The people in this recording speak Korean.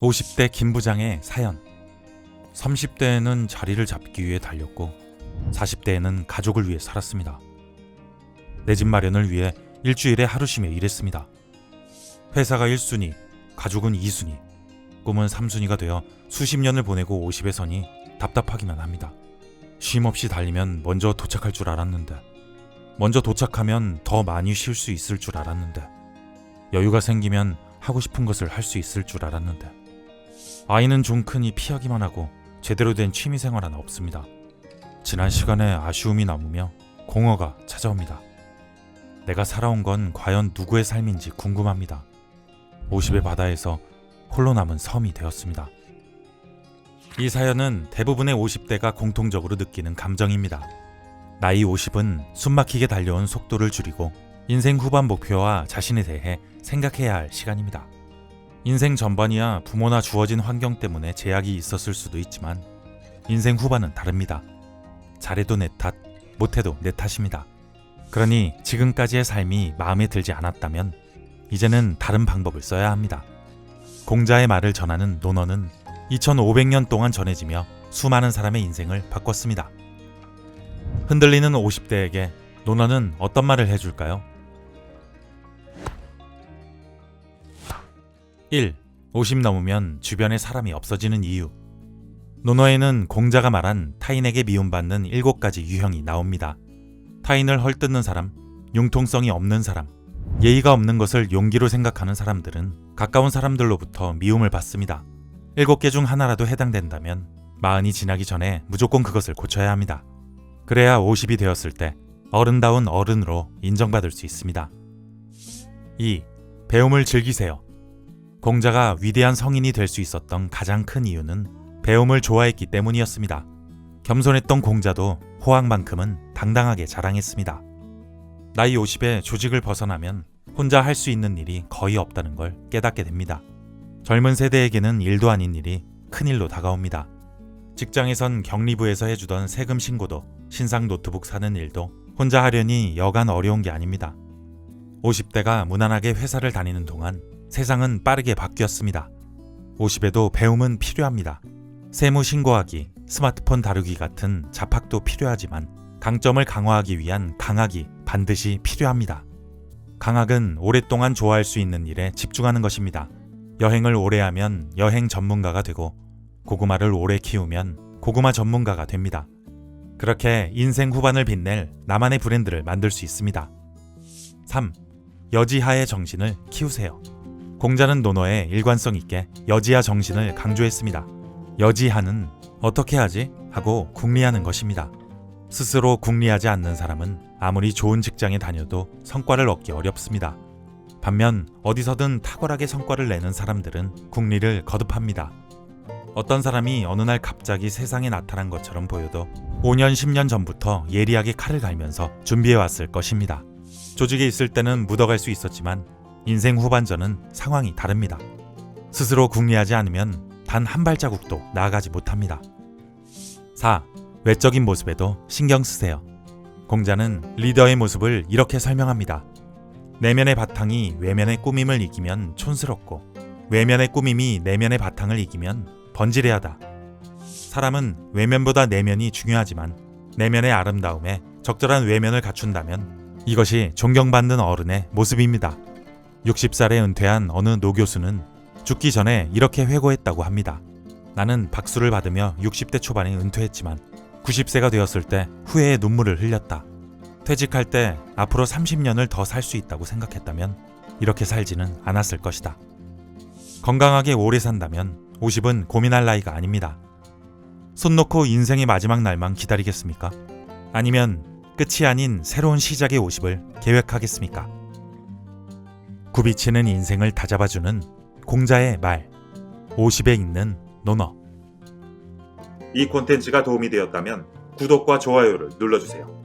50대 김 부장의 사연. 30대에는 자리를 잡기 위해 달렸고 40대에는 가족을 위해 살았습니다. 내 집 마련을 위해 일주일에 하루 쉬며 일했습니다. 회사가 1순위, 가족은 2순위, 꿈은 3순위가 되어 수십 년을 보내고 50에 서니 답답하기만 합니다. 쉼 없이 달리면 먼저 도착할 줄 알았는데, 먼저 도착하면 더 많이 쉴 수 있을 줄 알았는데, 여유가 생기면 하고 싶은 것을 할 수 있을 줄 알았는데, 아이는 좀 크니 피하기만 하고 제대로 된 취미생활 하나 없습니다. 지난 시간에 아쉬움이 남으며 공허가 찾아옵니다. 내가 살아온 건 과연 누구의 삶인지 궁금합니다. 50의 바다에서 홀로 남은 섬이 되었습니다. 이 사연은 대부분의 50대가 공통적으로 느끼는 감정입니다. 나이 50은 숨막히게 달려온 속도를 줄이고 인생 후반 목표와 자신에 대해 생각해야 할 시간입니다. 인생 전반이야 부모나 주어진 환경 때문에 제약이 있었을 수도 있지만 인생 후반은 다릅니다. 잘해도 내 탓, 못해도 내 탓입니다. 그러니 지금까지의 삶이 마음에 들지 않았다면 이제는 다른 방법을 써야 합니다. 공자의 말을 전하는 논어는 2500년 동안 전해지며 수많은 사람의 인생을 바꿨습니다. 흔들리는 50대에게 논어는 어떤 말을 해줄까요? 1. 50 넘으면 주변에 사람이 없어지는 이유. 논어에는 공자가 말한 타인에게 미움받는 7가지 유형이 나옵니다. 타인을 헐뜯는 사람, 융통성이 없는 사람, 예의가 없는 것을 용기로 생각하는 사람들은 가까운 사람들로부터 미움을 받습니다. 7개 중 하나라도 해당된다면 40이 지나기 전에 무조건 그것을 고쳐야 합니다. 그래야 50이 되었을 때 어른다운 어른으로 인정받을 수 있습니다. 2. 배움을 즐기세요. 공자가 위대한 성인이 될 수 있었던 가장 큰 이유는 배움을 좋아했기 때문이었습니다. 겸손했던 공자도 호황만큼은 당당하게 자랑했습니다. 나이 50에 조직을 벗어나면 혼자 할 수 있는 일이 거의 없다는 걸 깨닫게 됩니다. 젊은 세대에게는 일도 아닌 일이 큰일로 다가옵니다. 직장에선 격리부에서 해주던 세금 신고도 신상 노트북 사는 일도 혼자 하려니 여간 어려운 게 아닙니다. 50대가 무난하게 회사를 다니는 동안 세상은 빠르게 바뀌었습니다. 50에도 배움은 필요합니다. 세무 신고하기, 스마트폰 다루기 같은 잡학도 필요하지만 강점을 강화하기 위한 강학이 반드시 필요합니다. 강학은 오랫동안 좋아할 수 있는 일에 집중하는 것입니다. 여행을 오래 하면 여행 전문가가 되고 고구마를 오래 키우면 고구마 전문가가 됩니다. 그렇게 인생 후반을 빛낼 나만의 브랜드를 만들 수 있습니다. 3. 여지하의 정신을 키우세요. 공자는 논어에 일관성 있게 여지하 정신을 강조했습니다. 여지하는 어떻게 하지? 하고 궁리하는 것입니다. 스스로 궁리하지 않는 사람은 아무리 좋은 직장에 다녀도 성과를 얻기 어렵습니다. 반면 어디서든 탁월하게 성과를 내는 사람들은 궁리를 거듭합니다. 어떤 사람이 어느 날 갑자기 세상에 나타난 것처럼 보여도 5년, 10년 전부터 예리하게 칼을 갈면서 준비해왔을 것입니다. 조직에 있을 때는 묻어갈 수 있었지만 인생 후반전은 상황이 다릅니다. 스스로 궁리하지 않으면 단 한 발자국도 나아가지 못합니다. 4. 외적인 모습에도 신경 쓰세요. 공자는 리더의 모습을 이렇게 설명합니다. 내면의 바탕이 외면의 꾸밈을 이기면 촌스럽고 외면의 꾸밈이 내면의 바탕을 이기면 번지레하다. 사람은 외면보다 내면이 중요하지만 내면의 아름다움에 적절한 외면을 갖춘다면 이것이 존경받는 어른의 모습입니다. 60살에 은퇴한 어느 노교수는 죽기 전에 이렇게 회고했다고 합니다. 나는 박수를 받으며 60대 초반에 은퇴했지만 90세가 되었을 때 후회의 눈물을 흘렸다. 퇴직할 때 앞으로 30년을 더 살 수 있다고 생각했다면 이렇게 살지는 않았을 것이다. 건강하게 오래 산다면 50은 고민할 나이가 아닙니다. 손 놓고 인생의 마지막 날만 기다리겠습니까? 아니면 끝이 아닌 새로운 시작의 50을 계획하겠습니까? 굽이치는 인생을 다잡아주는 공자의 말, 50에 있는 논어. 이 콘텐츠가 도움이 되었다면 구독과 좋아요를 눌러주세요.